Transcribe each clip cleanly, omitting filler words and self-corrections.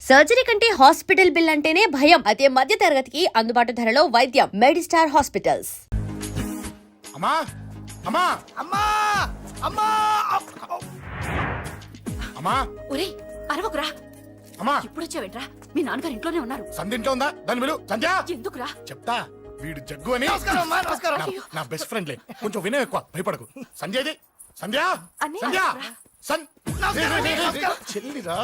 Surgery కంటే hospital bill అంటేనే భయం. అదే మధ్య తరగతికి అందుబాటు ధరలో వైద్యం. Medistar hospitals. అమ్మా అమ్మా అమ్మా అమ్మా అమ్మా ఒరేయ్ అరవకురా. అమ్మా ఇప్పుడు వచ్చావేంట్రా? మీ నాన్నగారు ఇంట్లోనే ఉన్నారు. సంధ్య ఉందా? దాని విలు సంధ్య. ఎందుకురా? చెప్తా, వీడు జగ్గు అని నమస్కారం అమ్మా, నమస్కారం. నా బెస్ట్ ఫ్రెండ్లే. కొంచెం వినయం ఎక్కువ, భయపడకు. సంధ్యది సంధ్య అన్నయ్య, సంధ్య రా. చెల్లిరా,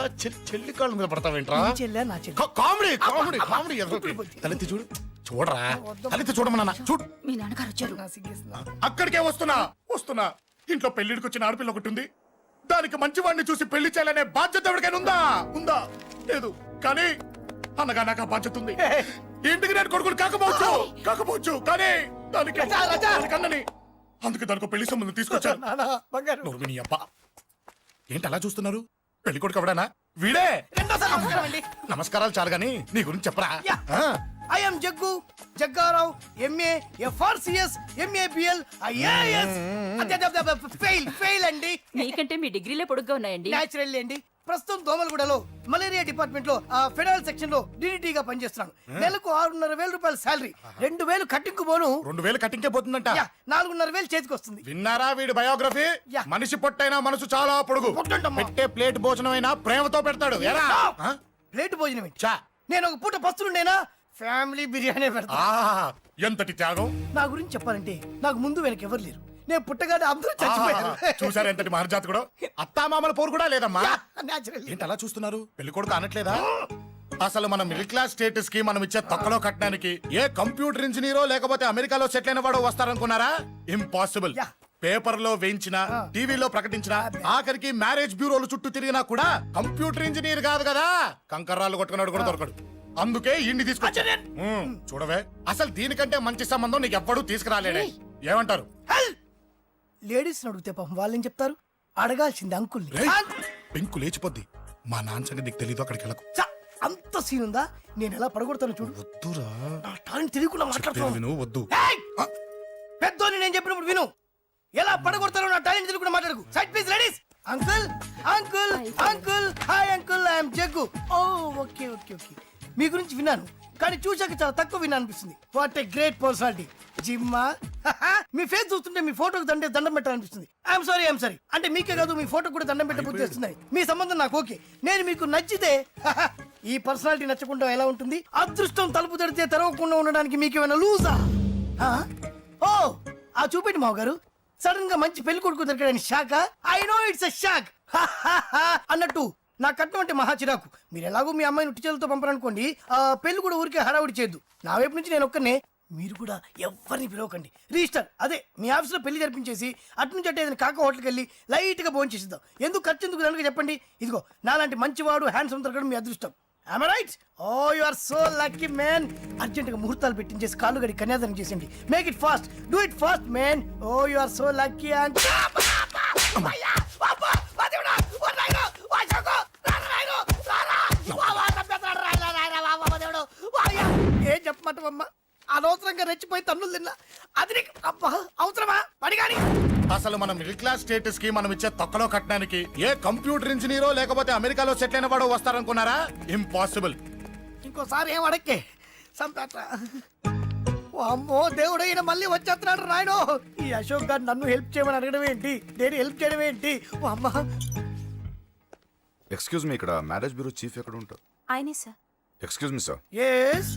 చెల్లి కాళ్ళ మీద పడతావేంట్రా? నీ చెల్లె, నా చెల్లె. Comedy comedy comedy. తలెత్తి చూడు, చూడరా, తలెత్తి చూడమన్నా చూడు. మీ నాన్నగారు వచ్చారు. నా సిగ్గేసిందా? అక్కడికే వస్తున్నా వస్తున్నా. ఇంట్లో పెళ్లిడికి వచ్చిన ఆడపిల్ల ఒకటి ఉంది. దానికి మంచివాడిని చూసి పెళ్లి చేయాలనే బాధ్యత ఎవరికైనా ఉందా? ఉందా? లేదు. కానీ అన్నగా నాకు ఆ బాధ్యత ఉంది. ఇంటికి నేను కొడుకుని కాకపోవచ్చు కానీ దానికి అన్నని, అందుకే దానికి పెళ్లి సంబంధం తీసుకొచ్చాను. నానా, బంగారు. నోరు నీ అబ్బా. ఏంటి అలా చూస్తున్నారు? పెళ్లి కొడుకు ఎవడానా? వీడే. రెండోసారి నమస్కారం అండి. నమస్కారాలు చాలు గాని నీ గురించి చెప్పరా. యా. ఆ, I am Jaggu Jaggarao, MA FRCS, MABL, IAS. Fail అండి. మీకంటే మీ డిగ్రీలే పొడుగ్గా ఉన్నాయండి. న్యాచురల్ అండి. ప్రస్తుతం దోమలగూడలో మలేరియా డిపార్ట్మెంట్ లో ఫెడరల్ సెక్షన్ లో DDT గా పనిచేస్తున్నాను. నెలకు 6,500 రూపాయల శాలరీ, 2,000 కట్టింకు పోను, 2,000 కట్టింకే పోతుందంట. 4,500 చేతికి వస్తుంది. విన్నారా వీడి బయోగ్రఫీ? యా. మనిషి పొట్టైనా మనసు చాలా పొడుగు. పొట్టంటమ్మా. పెట్టే ప్లేట్ భోజనం అయినా ప్రేమతో పెడతాడు. ఎరా? ఆ? ప్లేట్ భోజనం ఏంటి? చా. నేను ఒక పూట పస్తులుండేనా ఫ్యామిలీ బిర్యానీ పెడతా. ఆ, ఎంతటి త్యాగం. నా గురించి చెప్పాలంటే నాకు ముందు వెనక ఎవరు లేరు. నేను పుట్టగానే అందరూ చచ్చిపోయారు. చూసారు ఎంతటి మహర్జాతకుడు. అత్తామామల పోరు కూడా లేదమ్మా. న్యాచురల్. ఏంటి అలా చూస్తున్నారు? పెళ్లి కొడుకు అనట్లేదా? అసలు మన మిడిల్ క్లాస్ స్టేటస్ కి మనం ఇచ్చే తక్కువలో కట్టడానికి ఏ కంప్యూటర్ ఇంజనీరో లేకపోతే అమెరికాలో సెటిల్ అయిన వాడు వస్తారనుకున్నారా? ఇంపాసిబుల్. యా. పేపర్ లో వేయించిన, టీవీలో ప్రకటించిన, ఆఖరికి మ్యారేజ్ బ్యూరోలు చుట్టూ తిరిగినా కూడా కంప్యూటర్ ఇంజనీర్ కాదు కదా, కంకర్రాలు కొట్టుకున్నాడు కూడా దొరకడు. అందుకే ఇండి తీసుకొచ్చా. చూడవే, అసలు దీనికంటే మంచి సంబంధం నీకు ఎవ్వడూ తీసుకురాలేడే. ఏమంటారు? లేడీస్ అడిగితే పాపం వాళ్ళేం చెప్తారు? అడగాల్సింది అంకుల్ని. రేయ్, పెంకు లేచిపోద్ది. మా నాన్న సంగతి నీకు తెలీదు, అక్కడికి వెళ్ళకు. ఛ! అంత సీన్ ఉందా? నేను ఎలా పడగొడతాను చూడు. వద్దురా. నా టాలెంట్ తెలియకుండా మాట్లాడుతున్నాను. విను, వద్దు. పెద్దోని నేను చెప్పినప్పుడు విను. ఎలా పడగొడతారో నా టాలెంట్ తెలియకుండా మాట్లాడకు. Side please ladies. Uncle uncle uncle, hi uncle, I'm Jaggu. Oh okay okay okay. మీ గురించి విన్నాను, కానీ చూశాక చాలా తక్కువ విన్నా అనిపిస్తుంది. What a great personality. జిమ్మా, మీ ఫేస్ చూస్తుంటే మీ ఫోటోకి దండం పెట్టాలనిపిస్తుంది. I'm sorry. అంటే మీకే కాదు, మీ ఫోటో కూడా దండం పెట్టబుద్ధి చేస్తున్నాయి. మీ సంబంధం నాకు ఓకే. నేను మీకు నచ్చితే, ఈ పర్సనాలిటీ నచ్చకుండా ఎలా ఉంటుంది? అదృష్టం తలుపు తడితే తెరవకుండా ఉండడానికి మీకేమైనా లూజా? ఓ, ఆ చూపెట్టి మావ గారు. సడన్ గా మంచి పెళ్లి కొడుకు దొరికాడని shock. I know it's a shock అన్నట్టు నా కట్నం అంటే మహా చిరాకు. మీరు ఎలాగో మీ అమ్మాయిని ఉట్టి చేతులతో పంపరనుకోండి, ఆ పెళ్లి కూడా ఊరికే హడావుడి చేయొద్దు. నా వైపు నుంచి నేను ఒక్కనే, మీరు కూడా ఎవరిని పిలవకండి. రిజిస్టర్ అదే మీ ఆఫీస్లో పెళ్లి జరిపించేసి అటు నుంచి అంటే ఏదైనా కాక హోటల్కి వెళ్ళి లైట్ గా భోజనం చేసిద్దాం. ఎందుకు ఖర్చు ఎందుకు కనుక చెప్పండి. ఇదిగో నాలాంటి మంచివాడు హ్యాండ్సమ్ దొరకడం మీ అదృష్టం. Am I right? Oh, you are so lucky, man. అర్జెంటుగా ముహూర్తాలు పెట్టించేసి కాళ్ళు గడి కన్యాదానం చేసింది. Make it fast, do it fast, man. Oh, you are so lucky. And ఏం చెప్పమంటావమ్మా? అనవసరంగా రెచ్చిపోయి తన్నులు తిన్నా. అది నీకు అబ్బా అవసరమా? పడిగాని అసలు మన మిడిల్ క్లాస్ స్టేటస్ కి మనం ఇచ్చే తక్కువలో కట్టడానికి ఏ కంప్యూటర్ ఇంజనీరో లేకపోతే అమెరికాలో సెటిల్ అయిన వాడు వస్తారనుకున్నారా? ఇంపాసిబుల్. ఇంకోసారి ఏం అడక్కే సంపేట. అమ్మో దేవుడు, ఈయన మళ్ళీ వచ్చేస్తున్నాడు రాయడు. ఈ అశోక్ గారు నన్ను హెల్ప్ చేయమని అడగడం ఏంటి, నేను హెల్ప్ చేయడం ఏంటి? ఓ అమ్మ. ఎక్స్క్యూజ్ మీ, ఇక్కడ మ్యారేజ్ బ్యూరో చీఫ్ ఎక్కడ ఉంటారు? ఆయనే sir. Excuse me sir, yes.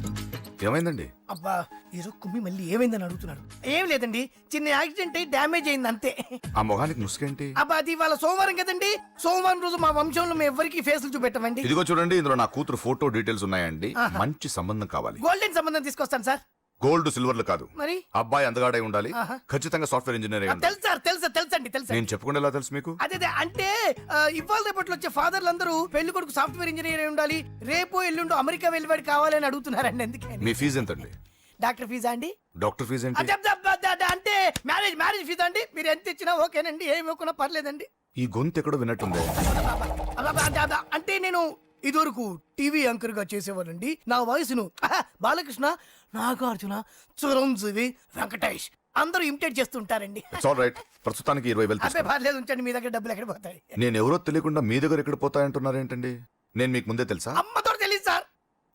ఏమైందండి? అబ్బా, ఈరోజు కుమ్మి మళ్ళీ ఏమైందని అడుగుతున్నాడు. ఏం లేదండి, చిన్న యాక్సిడెంట్ అయ్యి డ్యామేజ్ అయింది అంతే. ఆ మొహానికి ముసుకేంటి? అబ్బా, అది ఇవాళ సోమవారం కదండి. సోమవారం రోజు మా వంశంలో మేము ఎవరికి ఫేసులు చూపెట్టమండి. ఇదిగో చూడండి, ఇందులో నా కూతురు ఫోటో డీటెయిల్స్ ఉన్నాయండి. మంచి సంబంధం కావాలి. గోల్డెన్ సంబంధం తీసుకొస్తాను సార్. గోల్డ్ సిల్వర్లు కాదు, మరి అబ్బాయి అందగాడై ఉండాలి. ఖచ్చితంగా సాఫ్ట్వేర్ ఇంజనీర్ అయి ఉండాలి. తెలుసు సార్, తెలుసండి. నేను చెప్పకుండా ఎలా తెలుసు మీకు? అదే అంటే ఇవాళ రేపట్లో వచ్చే ఫాదర్లు అందరూ పెళ్లి కొడుకు సాఫ్ట్వేర్ ఇంజనీర్ అయి ఉండాలి, రేపు ఎల్లుండు అమెరికా వెళ్ళివాడు కావాలని అడుగుతున్నారండి. ఎందుకే? మీ ఫీజు ఎంతండి? డాక్టర్ ఫీజా అండి? డాక్టర్ ఫీజు ఏంటి? అంటే మ్యారేజ్ ఫీజా అండి. మీరు ఎంత ఇచ్చినా ఓకేనండి, ఏమి ఇవ్వకున్నా పర్లేదండి. ఈ గొంతు ఎక్కడో విన్నట్టుంది. అంటే నేను ఇదివరకు టీవీ యాంకర్ గా చేసేవాడండి. నా వయసును బాలకృష్ణ, నాగార్జున, చిరంజీవి, వెంకటేష్ అందరూ ఇమిటేట్ చేస్తుంటారండి. ప్రస్తుతానికి 20,000 అదే పర్లేదు, ఉంచండి. మీ దగ్గర డబ్బులు ఎక్కడ పోతాయి? నేను ఎవరో తెలియకుండా మీ దగ్గర ఎక్కడ పోతాయంటున్నారు ఏంటండి? నేను మీకు ముందే తెలుసా? అమ్మతో తెలియదు సార్.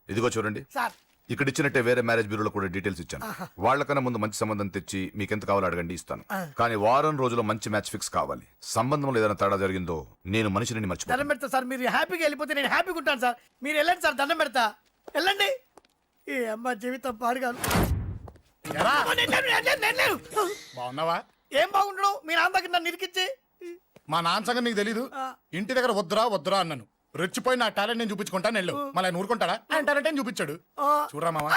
ఇదిగో చూడండి, సార్ ఇక్కడ ఇచ్చినట్టే వేరే మ్యారేజ్ బ్యూరోలో కూడా డీటెయిల్స్ ఇచ్చాను. వాళ్ళకన్నా ముందు మంచి సంబంధం తెచ్చి మీకు ఎంత కావాలో అడగండి, ఇస్తాను. కానీ వారం రోజుల్లో మంచి మ్యాచ్ ఫిక్స్ కావాలి. సంబంధంలో ఏదైనా తేడా జరిగిందో నేను మనిషిని దండం మర్చిపోతాను. పెడతా సార్. మీరు హ్యాపీగా వెళ్ళిపోతే నేను హ్యాపీగా ఉంటాను సార్. మీరు వెళ్ళండి సార్, దండం పెడతా. వెళ్ళండి. ఈ అమ్మ జీవితం పాడుగాను. ఎరా నేను లేను. బాగున్నావా? ఏం బాగుండడం, మీ నాన్న దగ్గర నన్ను ఇరికిచ్చి. మా నాన్న సంగతి నీకు తెలీదు. ఇంటి దగ్గర వద్దురా వద్దురా అన్నాను. రెచ్చిపోయి నా టాలెంట్ నేను చూపించుకుంటాను వెళ్ళు. మళ్ళీ ఆయన ఊరుకుంటాడా? ఆయన టాలెంట్ అని చూపించాడు. చూడరా మావా,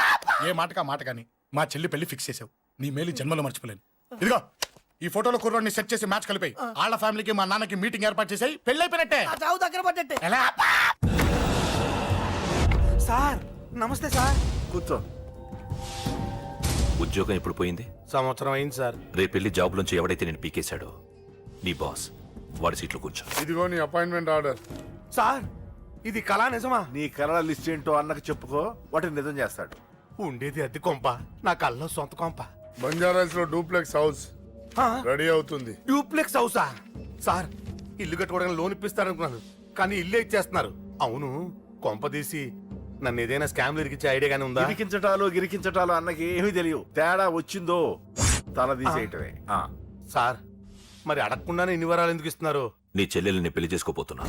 ఏ మాటకా మాట కానీ మా చెల్లి పెళ్లి ఫిక్స్ చేసావు. నీ మేలు జన్మలో మర్చిపోలేను. ఇదిగో ఈ ఫోటోలో కుర్రాడిని సెట్ చేసి మ్యాచ్ కలిపాయి. వాళ్ళ ఫ్యామిలీకి మా నాన్నకి మీటింగ్ ఏర్పాటు చేసాయి. పెళ్లి అయిపోయినట్టే. ఆ చావు దగ్గర పడ్డట్టే. ఎలా? సార్ నమస్తే సార్. కూర్చో. ఉద్యోగం ఎప్పుడు పోయింది? సంవత్సరం అయింది సార్. రేపెళ్ళి జాబ్ నుంచి ఎవడైతే నేను పీకేశాడో నీ బాస్ వాడి సీట్లో కూర్చో. ఇదిగో నీ అపాయింట్మెంట్ ఆర్డర్. సార్ ఇది కళా నిజమా? నీ కలల లిస్ట్ ఏంటో అన్నకు చెప్పుకో, వాటిని నిజం చేస్తాడు. ఉండేది అద్దె కొంప, నా కళ్ళలో సొంత కొంప. బంజారాస్ లో డూప్లెక్స్ హౌస్ రెడీ అవుతుంది. డూప్లెక్స్ హౌసా? సార్ ఇల్లు కట్టుకోవడానికి లోన్ ఇప్పిస్తారనుకున్నాను, కానీ ఇల్లే ఇచ్చేస్తున్నారు. అవును, కొంప తీసి నన్ను ఏదైనా స్కామ్ ఇరికిచ్చే ఐడియా గానీ ఉందా? గిరికించటాలు అన్నకి ఏమీ తెలియవు. తేడా వచ్చిందో తల తీసేయటమే. సార్ మరి అడగకుండానే ఇన్ని వరాలు ఎందుకు ఇస్తున్నారు? నీ చెల్లెల్ని పెళ్లి చేసుకోపోతున్నా.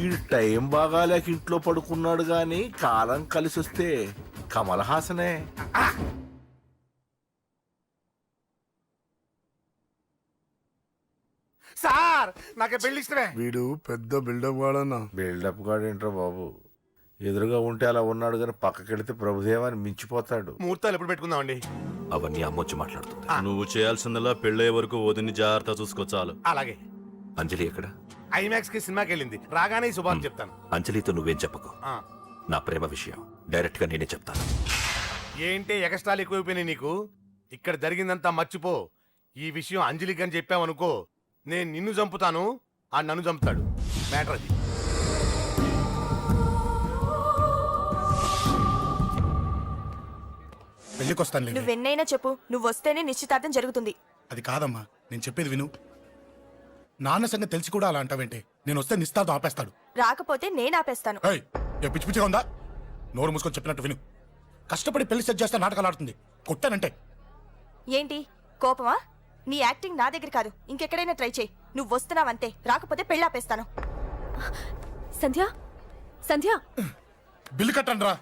ఈ టైం బాగాలేక ఇంట్లో పడుకున్నాడు గాని కాలం కలిసి వస్తే కమల్ హాసనే. సార్ నాకే పెళ్లి ఇష్టమే. వీడు పెద్ద బిల్డప్ వాడన్నా. బిల్డప్ గాడేంట్రా బాబు, ఎదురుగా ఉంటే అలా ఉన్నాడు గాని పక్కకెడితే ప్రభుదేవాన్ని మించిపోతాడు. ముహూర్తాలు ఎప్పుడు పెట్టుకుందామండి? అవన్నీ అమ్మొచ్చి మాట్లాడుతుంది. నువ్వు చేయాల్సిందల్లా పెళ్ళే వరకు వదిని జాగ్రత్త చూసుకో చాలు. అలాగే. అంజలి ఎక్కడ? ఐమాక్స్ కి సినిమాకి వెళ్ళింది, రాగానే ఈ శుభాన్ని చెప్తాను. అంజలితో నువ్వేం చెప్పకు. ఆ. నా ప్రేమ విషయం డైరెక్ట్ గా నేనే చెప్తాను. ఏంటి ఎగస్ట్రాలు ఎక్కువైపోయినాయి నీకు? ఇక్కడ జరిగిందంతా మర్చిపో. ఈ విషయం అంజలికి అని చెప్పావనుకో, నేను నిన్ను చంపుతాను, ఆ నన్ను చంపుతాడు. మ్యాటర్ అది. పెళ్లికి వస్తాను. నువ్వెన్నైనా చెప్పు, నువ్వు వస్తేనే నిశ్చితార్థం జరుగుతుంది. అది కాదమ్మా, నేను చెప్పేది విను. నాన్న సంగతి తెలిసి కూడా అలా అంటావేంటి? నేను వస్తే నిస్తార్థం ఆపేస్తాడు. రాకపోతే నేను ఆపేస్తాను. ఏయ్, ఏ పిచ్చి పిచ్చిగా ఉందా? నోరు మూసుకొని చెప్పినట్టు విను. కష్టపడి పెళ్లి సెట్ చేస్తే నాటకాలు ఆడుతుంది. కొట్టానంటే ఏంటి కోపమా? నీ యాక్టింగ్ నా దగ్గర కాదు, ఇంకెక్కడైనా ట్రై చేయి. నువ్వు వస్తున్నావంతే, రాకపోతే పెళ్ళి ఆపేస్తాను. సంధ్య, సంధ్య, బిల్లు కట్టండి రా.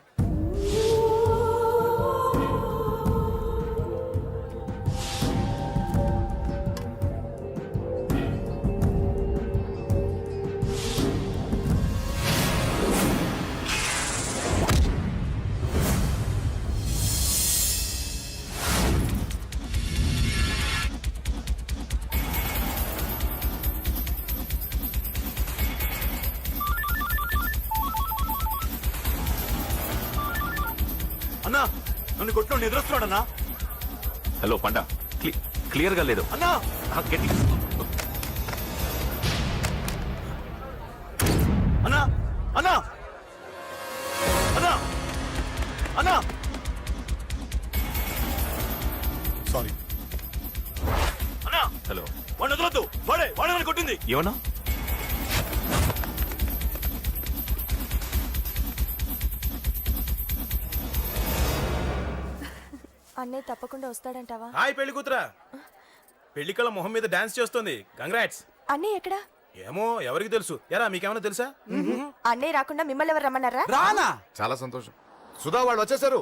అన్నా నన్ను కొట్లో ఎదురొస్తున్నాడన్నా. హలో పండా, క్లియర్ గా లేదు అన్నా. గట్టి. అన్నా అన్నా అన్నా అన్నా. సారీ. అన్నా హలో, వాడిని వదలొద్దు. వాడే నన్ను కొట్టింది. ఏమన్నా? అన్నయ్య తప్పకుండా వస్తాడంటావా? హాయ్ పెళ్లి కూతురా. పెళ్లి కళ మొహం మీద డాన్స్ చేస్తుంది. కంగ్రాట్స్. అన్నయ్య ఎక్కడా? ఏమో ఎవరికి తెలుసు. ఎరా మీకేమైనా తెలుసా? అన్నయ్య రాకుండా మిమ్మల్ని ఎవరు రమ్మన్నారా? రానా? చాలా సంతోషం. సుధా వాళ్ళు వచ్చేసారు.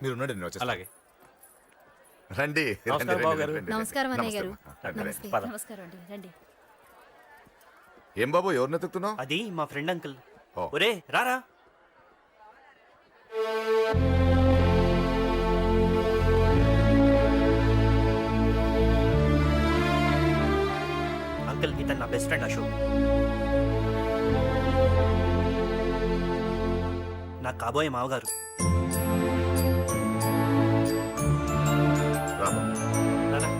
మీరు ఉండండి, నేను వచ్చేస్తాను. అలాగే. రండి. నమస్కారం బాబు గారు. నమస్కారం అన్నయ్య గారు. నమస్తే. నమస్కారం అండి, రండి. ఏం బాబు, ఎవరిని ఎత్తుకుతున్నావు? అది మా ఫ్రెండ్ అంకుల్. ఓ. ఒరే రారా. అంకుల్ ఇతను నా బెస్ట్ ఫ్రెండ్ అశోక్. నా కాబోయే మావగారు. రాబా. రారా.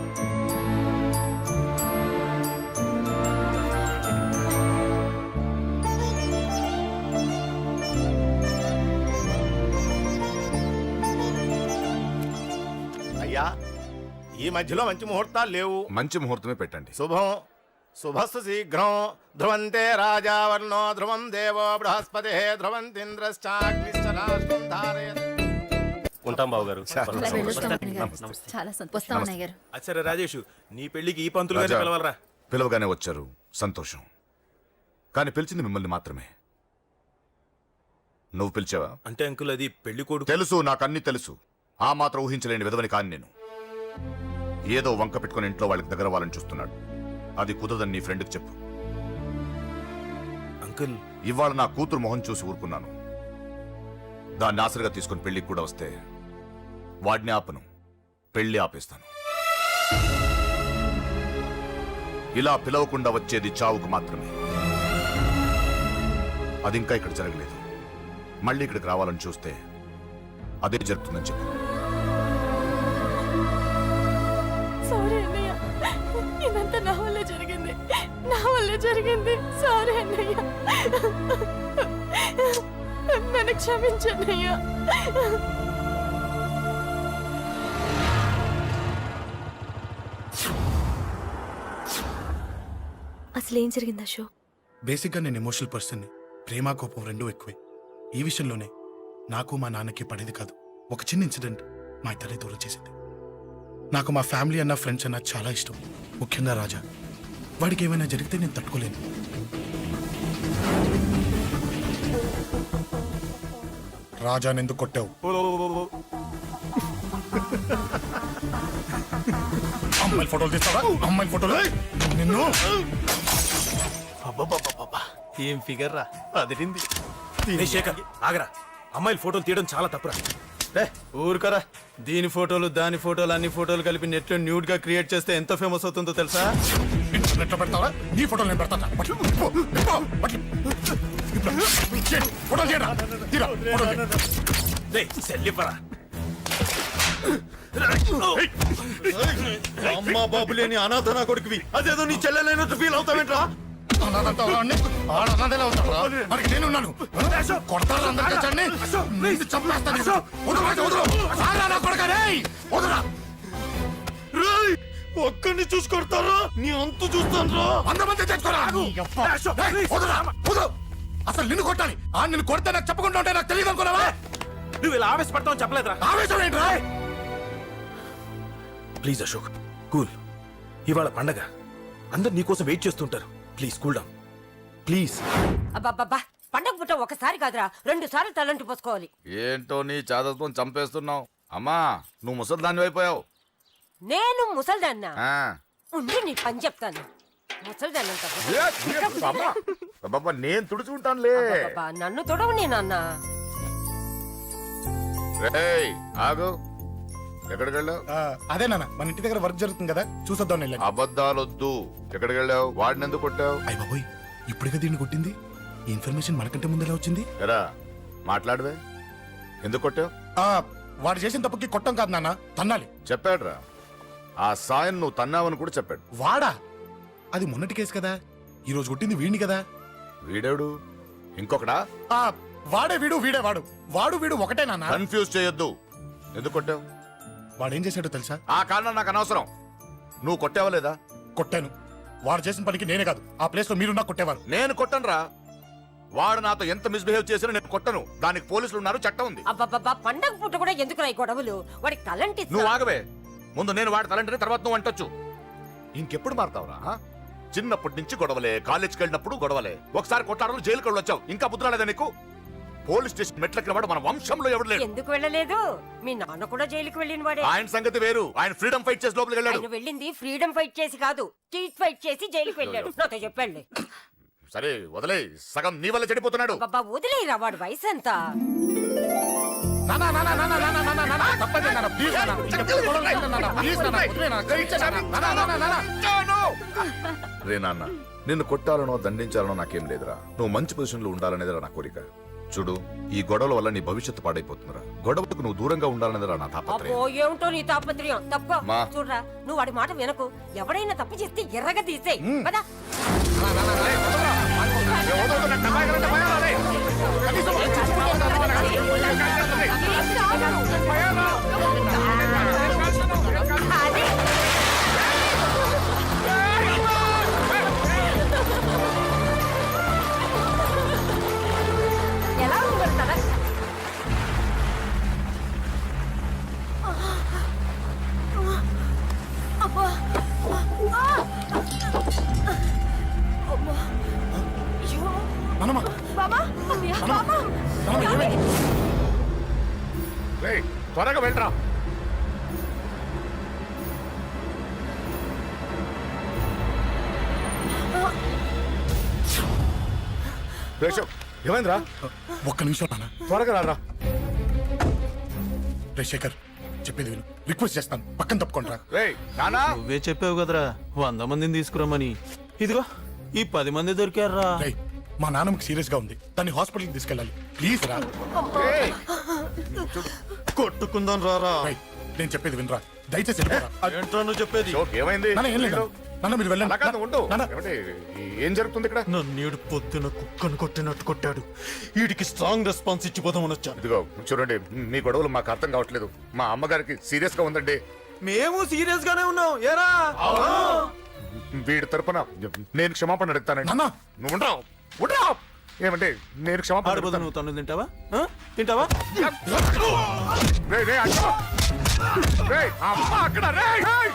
ఈ మధ్యలో మంచి ముహూర్తాలు లేవు. మంచి ముహూర్తమే పెట్టండి. శుభం శుభస్సు శీఘ్రం ధ్రువంతే రాజా వర్ణో ధ్రువం దేవో బృహస్పతి ధ్రువంతింద్రశ్చాగ్నిశ్చరాష్ట్రం ధారయత్. ఉంటాం బాబు గారు. చాలా సంతోషం గారు. అచ్చరే రాజేష్, నీ పెళ్లికి ఈ పంతులు గారిని రాజా, పిలవాలరా. పిలవగానే వచ్చారు, సంతోషం. కానీ పిలిచింది మిమ్మల్ని మాత్రమే. నువ్వు పిలిచావా? అంటే అంకుల్ అది పెళ్లి కొడుకు. తెలుసు, నాకన్నీ తెలుసు. ఆ మాత్రం ఊహించలేని విధవని కాని నేను. ఏదో వంక పెట్టుకుని ఇంట్లో వాళ్ళకి దగ్గర వాళ్ళని చూస్తున్నాడు. అది కుదరదని నీ ఫ్రెండ్కి చెప్పు. అంకుల్ ఇవాళ నా కూతురు మొహం చూసి ఊరుకున్నాను. దాన్ని ఆసరిగా తీసుకుని పెళ్లికి కూడా వస్తే వాడిని ఆపను, పెళ్లి ఆపేస్తాను. ఇలా పిలవకుండా వచ్చేది చావుకు మాత్రమే. అది ఇంకా ఇక్కడ జరగలేదు. మళ్ళీ ఇక్కడికి రావాలని చూస్తే అదే జరుగుతుందని చెప్పు. సారీ అన్నయ్య, ఇదంతా నా వల్లే జరిగింది, నా వల్లే జరిగింది. సారీ అన్నయ్య, నన్ను క్షమించన్నయ్య. అసలు ఏం జరిగింది అశోక్? బేసిక్గా నేను ఎమోషనల్ పర్సన్ని. ప్రేమ కోపం రెండూ ఎక్కువే. ఈ విషయంలోనే నాకు మా నాన్నకి పడేది కాదు. ఒక చిన్న ఇన్సిడెంట్ మా ఇద్దరిని దూరం చేసింది. నాకు మా ఫ్యామిలీ అన్న ఫ్రెండ్స్ అన్న చాలా ఇష్టం, ముఖ్యంగా రాజా. వాడికి ఏమైనా జరిగితే నేను తట్టుకోలేను. రాజాని ఎందుకు కొట్టావు? అమ్మాయిల ఫోటోలు తీస్తావా? అమ్మాయిల ఫోటోలు నిన్ను. అబ్బబ్బబ్బబ్బబ్బా, ఏం ఫిగర్ రా, అదిరింది. రే శేఖర్, ఆగరా. అమ్మాయిల ఫోటోలు తీయడం చాలా తప్పురా. రే ఊరుకరా. దీని ఫోటోలు దాని ఫోటోలు అన్ని ఫోటోలు కలిపి నెట్ లో న్యూడ్ గా క్రియేట్ చేస్తే ఎంత ఫేమస్ అవుతుందో తెలుసా? ఇంటర్నెట్లో పెడతావా? నీ ఫోటోలు నేను పెడతా. ఫోటోలు చేయరా. రే సెల్లిపరా. అమ్మా బాబు లేని అనాథ నా కొడుకువి, అదేదో నీ చెల్లెలైనట్టు ఫీల్ అవుతావేంట్రా? నేనున్నాను. కొడతారు అందరికీ చండి. నిన్ను చంపేస్తాను. ఒక్కడిని చూసి కొడతారా? నీ అంతు చూస్తాను. అందమంది తెచ్చుకోరా. అసలు నిన్ను కొట్టాలి. నిన్ను కొడితే నాకు చెప్పకుండా ఉంటే నాకు తెలియదు అనుకున్నావా? నువ్వు ఇలా ఆవేశపడతావు చెప్పలేదురా. ఆవేశం ఏంట్రా? Please Ashok, cool. ఇవాళ పండగ, అందరు నీకోసం వెయిట్ చేస్తుంటారు. Please cool down, please. అబ్బబ్బబ్బా, పండగ పుట్ట ఒకసారి కాదురా, 2 సార్లు తలంటి పోసుకోవాలి. ఏంటో నీ చాదత్వం చంపేస్తున్నావు. అమ్మా, నువ్వు ముసలిదాన్ని అయిపోయావు. నేను ముసల్దాన్నా? ఉండి నీ పని చెప్తాను. ముసల్దాన్నంత నేను తుడుచుకుంటానులే. నన్ను తొడవు నేనన్నా. రేయ్, ఆగు. ఎక్కడికి వెళ్ళావు? అదే నాన్న, మన ఇంటి దగ్గర వర్క్ జరుగుతుంది కదా, చూసొద్దాం. అబద్ధాలొద్దు. ఎక్కడికి వెళ్ళావు? వాడిని ఎందుకు కొట్టావు? అయ్య బాబోయ్, ఇప్పుడుగా దీన్ని కొట్టింది. ఈ ఇన్ఫర్మేషన్ మనకంటే ముందు ఎలా వచ్చింది? ఎరా మాట్లాడవే. ఎందుకు కొట్టావు? వాడు చేసిన తప్పుకి కొట్టం కాదు నాన్న, తన్నాలి. చెప్పాడురా. ఆ సాయం నువ్వు తన్నావని కూడా చెప్పాడు. వాడా? అది మొన్నటి కేసు కదా, ఈ రోజు కొట్టింది వీడిని కదా. వీడేడు ఇంకొకడా? వాడే వీడు, వీడే వాడు. వాడు వీడు ఒకటే నాన్న. కన్ఫ్యూజ్ చేయొద్దు. ఎందుకు కొట్టావు? వాడేం చేశాడో తెలుసా? ఆ కారణం నాకు అనవసరం. నువ్వు కొట్టావా లేదా? కొట్టాను. వాడు చేసిన పనికి నేనే కాదు, ఆ ప్లేస్ లో మీరు నాకు కొట్టేవారు. నేను కొట్టనురా. వాడు నాతో ఎంత మిస్బిహేవ్ చేసినా నేను కొట్టను. దానికి పోలీసులు ఉన్నారు, చట్టం ఉంది. అబ్బబ్బబ్బా, పండగ పుట్ట కూడా ఎందుకు రాయి గొడవలు? వాడికి తలంటి నువ్వు ఆగవే. ముందు నేను వాడి తలంటే తర్వాత నువ్వు అంటొచ్చు. ఇంకెప్పుడు మారుతావురా? చిన్నప్పటి నుంచి గొడవలే, కాలేజ్కి వెళ్ళినప్పుడు గొడవలే. ఒకసారి కొట్టాడలు జైలుకి వచ్చావు. ఇంకా బుద్ధి రాలేదా నీకు? పోలీస్ స్టేషన్ మెట్లకి వాడు మన వంశంలో ఎవడు లేడు. ఎందుకు వెళ్ళలేదు? మీ నాన్న కూడా జైలుకి వెళ్ళిన వాడే. ఆయన సంగతి వేరు. ఆయన ఫ్రీడమ్ ఫైట్ చేసి లోపలికి వెళ్ళాడు. ఆయన వెళ్ళింది ఫ్రీడమ్ ఫైట్ చేసి కాదు, స్ట్రీట్ ఫైట్ చేసి జైలుకి వెళ్ళాడు. నాతో చెప్పండి. సరే వదిలే, సగం నీ వల్ల చెడిపోతున్నాడు. బాబా వదిలేరా, వాడు వయసు ఎంత? రే నాన్న, నిన్ను కొట్టాలనో దండించాలనో నాకేం లేదురా. నువ్వు మంచి పొజిషన్ లో ఉండాలనేదిరా నా కోరిక. చూడు, ఈ గొడవల వల్ల నీ భవిష్యత్తు పాడైపోతుందిరా. గొడవకు నువ్వు దూరంగా ఉండాలనేదిరా నా తాపత్రయం. అబ్బో, ఏమిటో నీ తాపత్రయం. తప్పుకో. మా. చూడరా, నువ్వు వాడి మాట వినకు. ఎవడైనా తప్పు చేస్తే ఎర్రగా తీసేయ్. పద. అది నాన్న, ఏమైంది? రేయ్, త్వరగా వెళ్ళరా. రేషవ్, ఏమైందిరా? ఒక్క నిమిషం నాన్న. త్వరగా రారా. రే శేఖర్, చెప్పేది విను. రిక్వెస్ట్ చేస్తాను, పక్కన తప్పుకోండిరా. రేయ్ నానా, నువ్వే చెప్పావు కదరా 100 మందిని తీసుకురమ్మని. ఇదిగో ఈ 10 మంది దొరికారా. రేయ్, మా నాన్నకి సీరియస్ గా ఉంది, దాన్ని హాస్పిటల్కి తీసుకెళ్ళాలి. ప్లీజ్ రా. రేయ్, కొట్టుకుందాం రారా. రేయ్, నేను చెప్పేది వినరా, దయచేసి వెళ్ళిపోరా. ఏంట్రా నువ్వు చెప్పేది? అశోక్, ఏమైంది? నాన్న, ఏం లేదు నాన్న, మీరు వెళ్ళండి. అలా కాదు, ఉండు. నాన్న. ఏమండి, ఏం జరుగుతుంది ఇక్కడ? నన్నేడు పొద్దున కుక్కను కొట్టినట్టు కొట్టాడు. వీడికి స్ట్రాంగ్ రెస్పాన్స్ ఇచ్చిపోదామని వచ్చాను. ఇదిగో చూడండి, మీ గొడవలు మాకు అర్థం కావట్లేదు. మా అమ్మగారికి సీరియస్ గా ఉందండి. మేము సీరియస్ గానే ఉన్నాం. ఏరా వీడి తరపున నేను క్షమాపణ అడుగుతానండి. నాన్న. నువ్వు ఉండరావు, ఉండరావు. ఏమంటే నేను క్షమాపణ ఆడిపోతా అడుగుతాను. నువ్వు తను తింటావా? ఆ? తింటావా? రేయ్, రేయ్, అక్కడ. రేయ్, అమ్మ అక్కడ. రేయ్, రేయ్.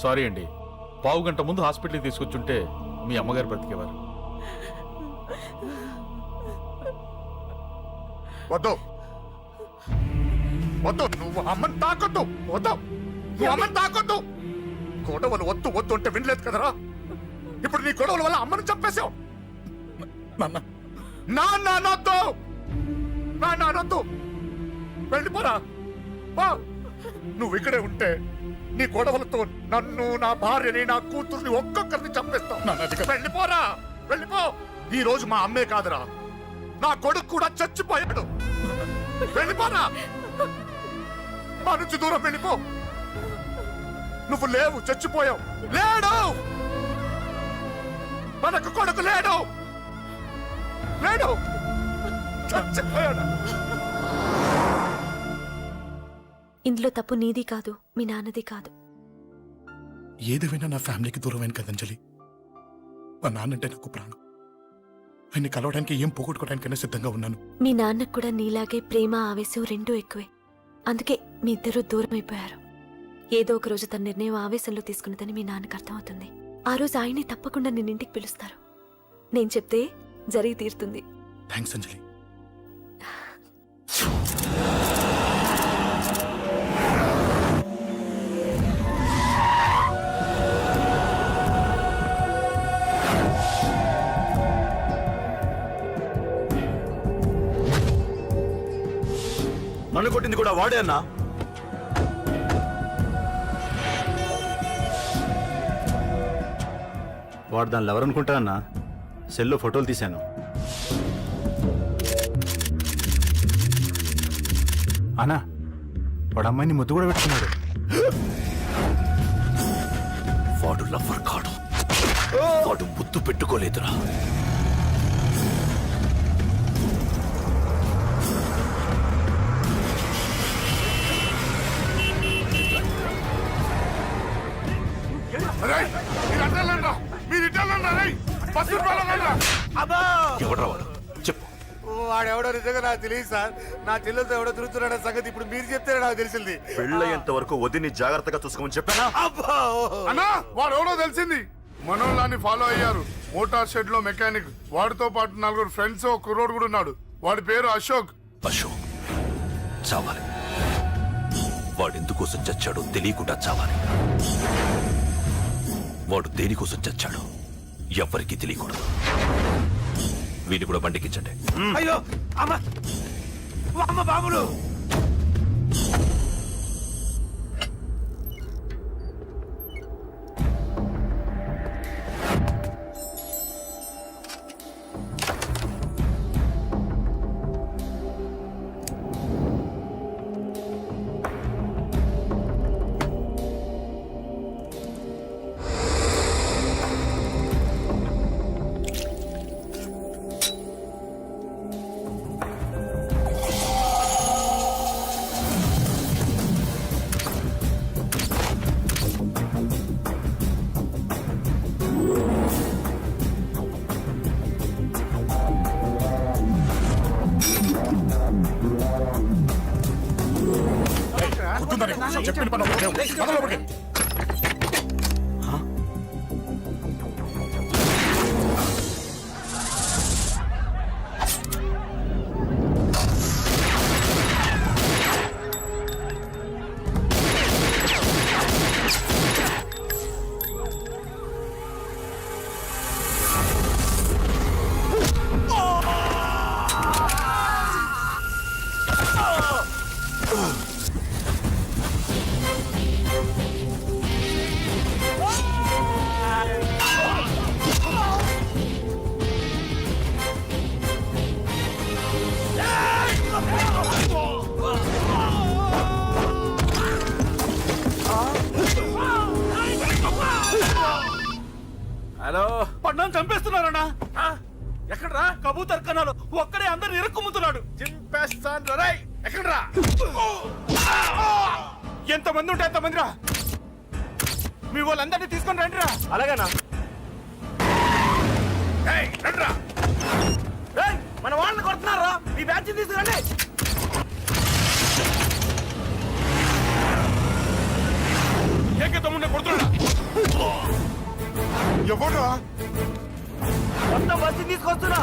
సారీ అండి, పావు గంట ముందు హాస్పిటల్కి తీసుకొచ్చుంటే మీ అమ్మగారు బ్రతికేవారు. వద్దు వద్దు, నువ్వు అమ్మని తాకొద్దు. వద్దు, నువ్వు అమ్మని తాకొద్దు. గొడవలు వద్దు వద్దు అంటే వినలేదు కదరా. ఇప్పుడు నీ గొడవల వల్ల అమ్మని చంపేశావు. నాన్న, నాన్నొద్దు, నాన్నొద్దు. వెళ్ళిపోరా. పో. నువ్వు ఇక్కడే ఉంటే నీ గొడవలతో నన్ను, నా భార్యని, నా కూతుర్ని ఒక్కొక్కరిని చంపేస్తావు. నాన్న, అది కాదు. వెళ్ళిపోరా, వెళ్ళిపో. ఈ రోజు మా అమ్మే కాదురా, నా కొడుకు కూడా చచ్చిపోయాడు. వెళ్ళిపోరా, మా నుంచి దూరం వెళ్ళిపో. నువ్వు లేవు, చచ్చిపోయావు. లేడు, మనకు కొడుకు లేడు, లేడు, చచ్చిపోయాడు. ఇందులో తప్పు నీది కాదు, మీ నాన్నది కాదు. ఏదేమైనా నా ఫ్యామిలీకి దూరమైన కదా అంజలి. మా నాన్నంటే నాకు ప్రాణం. ఆయన్ని కలవడానికి ఏం పోగొట్టుకోవడానికైనా సిద్ధంగా ఉన్నాను. మీ నాన్నకు కూడా నీలాగే ప్రేమ, ఆవేశం రెండూ ఎక్కువే. అందుకే మీ ఇద్దరూ దూరం అయిపోయారు. ఏదో ఒక రోజు తన నిర్ణయం ఆవేశంలో తీసుకున్నదని మీ నాన్నకు అర్థమవుతుంది. ఆ రోజు ఆయనే తప్పకుండా నిన్నింటికి పిలుస్తారు. నేను చెప్తే జరిగి తీరుతుంది. థ్యాంక్స్ అంజలి. నన్ను కొట్టింది కూడా వాడే అన్నా. వాడు దానిలో ఎవరనుకుంటారన్నా, సెల్లో ఫోటోలు తీశాను. అన్నా, వాడు అమ్మాయిని ముద్దు కూడా పెట్టుకున్నాడు. వాడు లవ్వర్ కాడు, వాడు ముద్దు పెట్టుకోలేదురా. ఎవడ్రా వాడు? చెప్పు. వాడెవడో నిజంగా నాకు తెలియదు సార్. నా చెల్లెలతో ఎవడో తిరుగుతున్నాడన్న సంగతి ఇప్పుడు మీరు చెప్తే నాకు తెలిసింది. పెళ్ళయ్యేంత వరకు వదిని జాగ్రత్తగా చూసుకోమని చెప్పానా? అన్నా, వాడు ఎవడో తెలిసింది. మనోళ్ళని ఫాలో అయ్యారు. మోటార్ షెడ్ లో మెకానిక్, వాడితో పాటు 4 ఫ్రెండ్స్, ఒక కుర్రోడు కూడా ఉన్నాడు. వాడి పేరు అశోక్. అశోక్ చావాలి. వాడెందుకోసం చచ్చాడో తెలియకుండా చావాలి. వాడు దేనికోసం చచ్చాడో ఎవ్వరికీ తెలియకూడదు. వీడిని కూడా బండికించండి. అయ్యో అమ్మ, అమ్మ బాబులు. గుర్తుందా నీకు? చెప్పిన పని ఒకటి చేయవు. పద లోపలికి. హలో పడ్డాను చంపేస్తున్నారన్నా. ఎక్కడ్రా? కబూతర్ కన్నాలు ఒక్కడే అందరు ఇరుక్కుముతున్నాడు. చింపేస్తాను రే. ఎక్కడ్రా? ఎంతమంది ఉంటే ఎంతమంది రా. మీ వాళ్ళందరినీ తీసుకొని రండి రా. అలాగేనా? మన వాళ్ళని కొడుతున్నారా? మీ బ్యాచ్ తీసుకురండి. ఏకే తమ్ముడిని కొడుతున్నా. ఎవడ్రా? మొత్తం బస్సు తీసుకొస్తున్నా.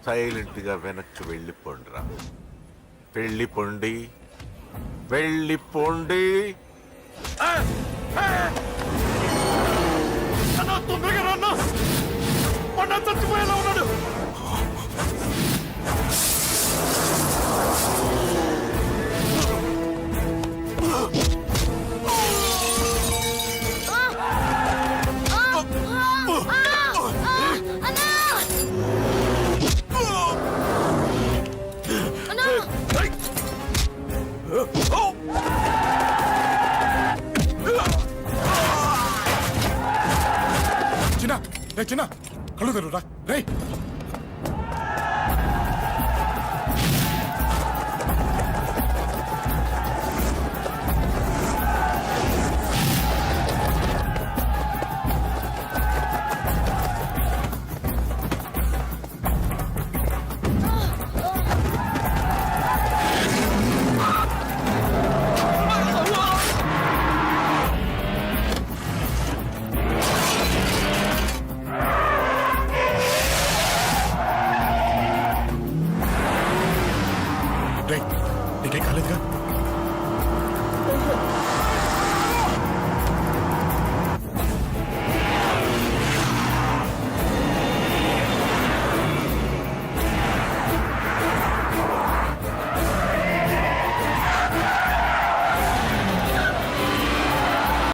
సైలెంట్ గా వెనక్కి వెళ్ళిపోండిరా. వెళ్ళిపోండి, వెళ్ళిపోండి. తొందరగా రన్నా. మొన్న చచ్చిపోయేలా ఉన్నాడు. చిన్న కళ్ళు తెరురా రే. నీకేం కాలేదుగా?